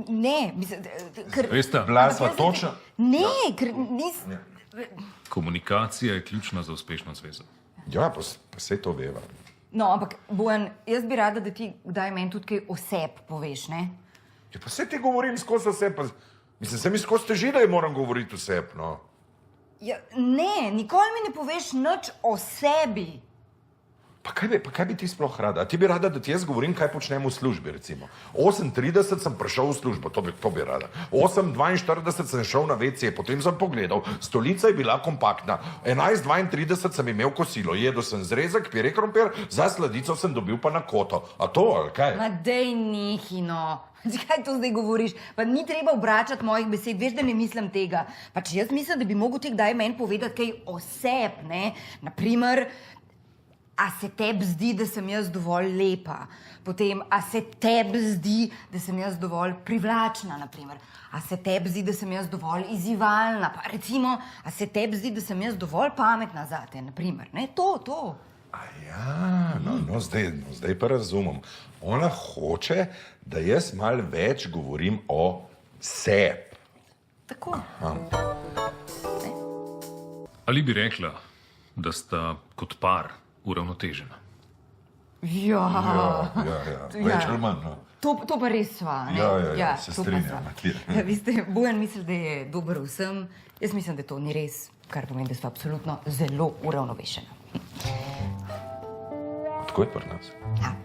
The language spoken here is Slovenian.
ne, mislim, ker... Veste, Bila sva točna. Ne, ker nis... komunikacija je ključna za uspešno zvezo. Ja, pa vse to veva. No, ampak, Bojan, jaz bi rada, da ti kdaj meni tudi kaj oseb poveš, ne? Ja, pa vse ti govorim skozi vse, pa... Mislim, se mi skozi teži, da je moram govoriti vse, no. Ja, ne, nikoli mi ne poveš nič o sebi. Pa kaj bi ti sploh rada? A ti bi rada, da ti jaz govorim, kaj počnem v službi, recimo. 8:30 sem prišel v službo, to bi rada. 8:42 sem šel na WC, potem sem pogledal, stolica je bila kompaktna. 11:32 sem imel kosilo, jedel sem zrezek, pire krompir, za sladico sem dobil pa na koto. A to, ali kaj? Ma dej nehi, no. Kaj to zdaj govoriš? Pa ni treba obračati mojih besed, veš, da ne mislim tega. Pač jaz mislim, da bi mogel ti kdaj meni povedati kaj oseb, ne? Naprimer, a se tebi zdi, da sem jaz dovolj lepa? Potem, a se tebi zdi, da sem jaz dovolj privlačna, naprimer? A se tebi zdi, da sem jaz dovolj izzivalna? Pa recimo, a se tebi zdi, da sem jaz dovolj pametna zate, naprimer? Ne, to. A ja, no, zdaj pa razumem. Ona hoče, da jaz malo več govorim o sebi. Tako. Ali bi rekla, da sta kot par uravnotežena? Ja. Več ali manj, no. To pa res sva, ne? Ja, se to pa strinjam, sva. Matija. Ja, veste, Bojan misli, da je dober vsem, jaz mislim, da to ni res, kar pomeni, da sva absolutno zelo uravnovešena. Tako je pri nas. Ja.